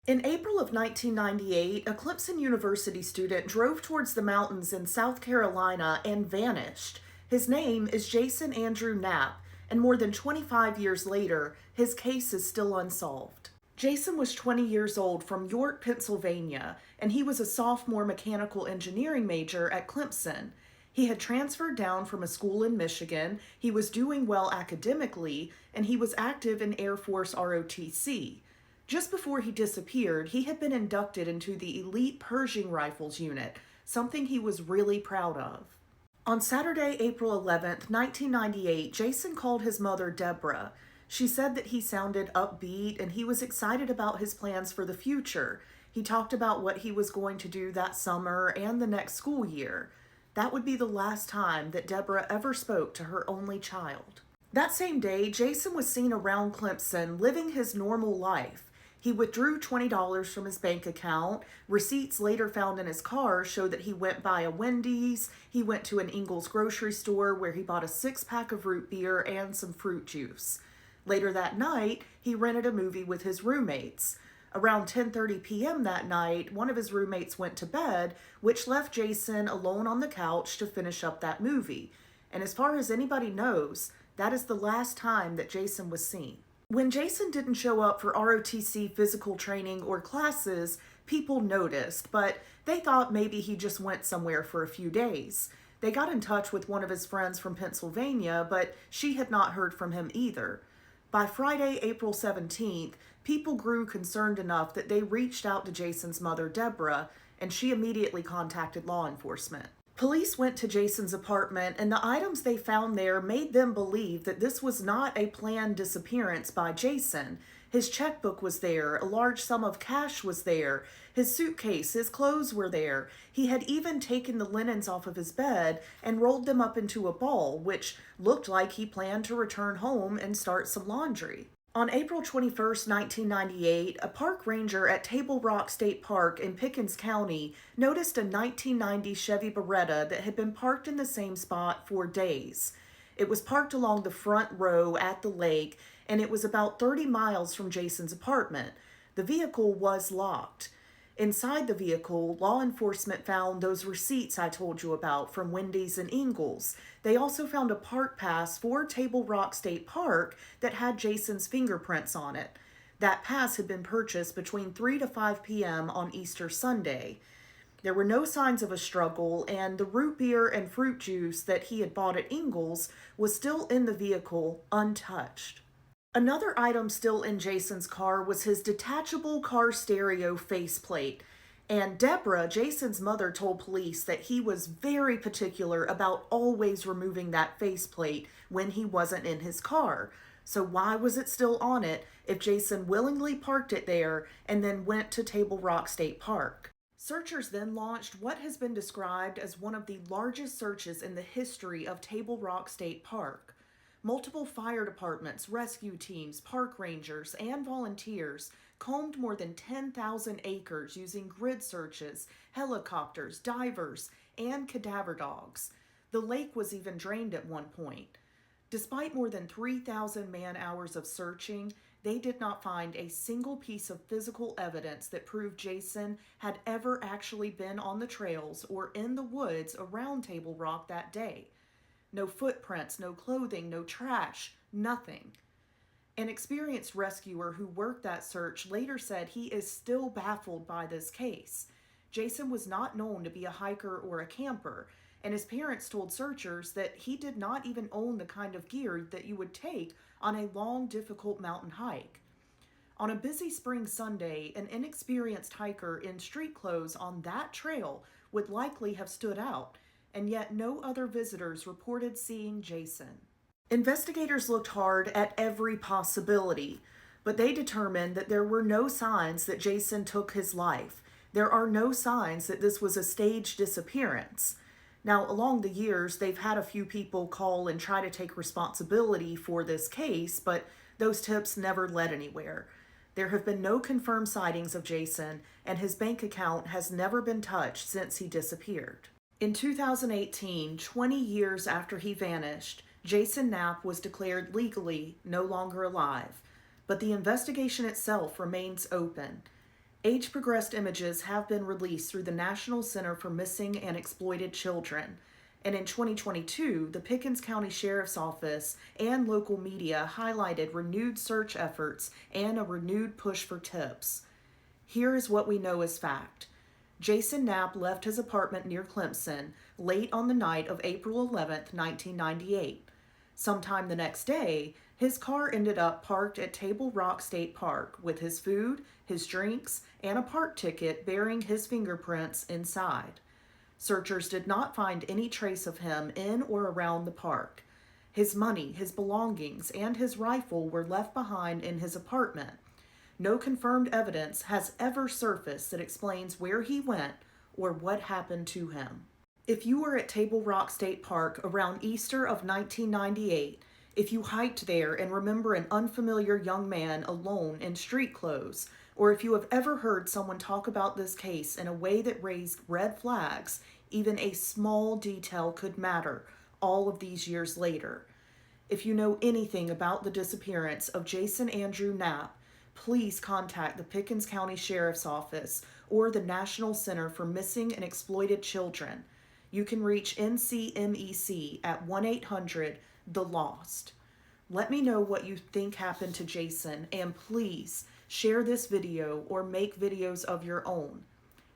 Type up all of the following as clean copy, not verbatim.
In April of 1998, a Clemson University student drove towards the mountains in South Carolina and vanished. His name is Jason Andrew Knapp, and more than 25 years later, his case is still unsolved. Jason was 20 years old from York, Pennsylvania, and he was a sophomore mechanical engineering major at Clemson. He had transferred down from a school in Michigan, he was doing well academically, and he was active in Air Force ROTC. Just before he disappeared, he had been inducted into the elite Pershing Rifles unit, something he was really proud of. On Saturday, April 11th, 1998, Jason called his mother, Deborah. She said that he sounded upbeat and he was excited about his plans for the future. He talked about what he was going to do that summer and the next school year. That would be the last time that Deborah ever spoke to her only child. That same day, Jason was seen around Clemson living his normal life. He withdrew $20 from his bank account. Receipts later found in his car show that he went by a Wendy's. He went to an Ingles grocery store where he bought a 6-pack of root beer and some fruit juice. Later that night, he rented a movie with his roommates. Around 10:30 p.m. that night, one of his roommates went to bed, which left Jason alone on the couch to finish up that movie. And as far as anybody knows, that is the last time that Jason was seen. When Jason didn't show up for ROTC physical training or classes, people noticed, but they thought maybe he just went somewhere for a few days. They got in touch with one of his friends from Pennsylvania, but she had not heard from him either. By Friday, April 17th, people grew concerned enough that they reached out to Jason's mother, Deborah, and she immediately contacted law enforcement. Police went to Jason's apartment, and the items they found there made them believe that this was not a planned disappearance by Jason. His checkbook was there, a large sum of cash was there, his suitcase, his clothes were there. He had even taken the linens off of his bed and rolled them up into a ball, which looked like he planned to return home and start some laundry. On April 21st, 1998, a park ranger at Table Rock State Park in Pickens County noticed a 1990 Chevy Beretta that had been parked in the same spot for days. It was parked along the front row at the lake, and it was about 30 miles from Jason's apartment. The vehicle was locked. Inside the vehicle, law enforcement found those receipts I told you about from Wendy's and Ingles. They also found a park pass for Table Rock State Park that had Jason's fingerprints on it. That pass had been purchased between 3 to 5 p.m. on Easter Sunday. There were no signs of a struggle, and the root beer and fruit juice that he had bought at Ingles was still in the vehicle, untouched. Another item still in Jason's car was his detachable car stereo faceplate. And Deborah, Jason's mother, told police that he was very particular about always removing that faceplate when he wasn't in his car. So why was it still on it if Jason willingly parked it there and then went to Table Rock State Park? Searchers then launched what has been described as one of the largest searches in the history of Table Rock State Park. Multiple fire departments, rescue teams, park rangers, and volunteers combed more than 10,000 acres using grid searches, helicopters, divers, and cadaver dogs. The lake was even drained at one point. Despite more than 3,000 man-hours of searching, they did not find a single piece of physical evidence that proved Jason had ever actually been on the trails or in the woods around Table Rock that day. No footprints, no clothing, no trash, nothing. An experienced rescuer who worked that search later said he is still baffled by this case. Jason was not known to be a hiker or a camper, and his parents told searchers that he did not even own the kind of gear that you would take on a long, difficult mountain hike. On a busy spring Sunday, an inexperienced hiker in street clothes on that trail would likely have stood out, and yet no other visitors reported seeing Jason. Investigators looked hard at every possibility, but they determined that there were no signs that Jason took his life. There are no signs that this was a staged disappearance. Now, along the years, they've had a few people call and try to take responsibility for this case, but those tips never led anywhere. There have been no confirmed sightings of Jason, and his bank account has never been touched since he disappeared. In 2018, 20 years after he vanished, Jason Knapp was declared legally no longer alive, but the investigation itself remains open. Age-progressed images have been released through the National Center for Missing and Exploited Children. And in 2022, the Pickens County Sheriff's Office and local media highlighted renewed search efforts and a renewed push for tips. Here is what we know as fact. Jason Knapp left his apartment near Clemson late on the night of April 11, 1998. Sometime the next day, his car ended up parked at Table Rock State Park with his food, his drinks, and a park ticket bearing his fingerprints inside. Searchers did not find any trace of him in or around the park. His money, his belongings, and his rifle were left behind in his apartment. No confirmed evidence has ever surfaced that explains where he went or what happened to him. If you were at Table Rock State Park around Easter of 1998, if you hiked there and remember an unfamiliar young man alone in street clothes, or if you have ever heard someone talk about this case in a way that raised red flags, even a small detail could matter all of these years later. If you know anything about the disappearance of Jason Andrew Knapp, please contact the Pickens County Sheriff's Office or the National Center for Missing and Exploited Children. You can reach NCMEC at 1-800-THE-LOST. Let me know what you think happened to Jason, and please share this video or make videos of your own.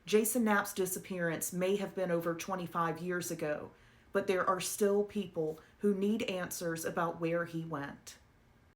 Jason Knapp's disappearance may have been over 25 years ago, but there are still people who need answers about where he went.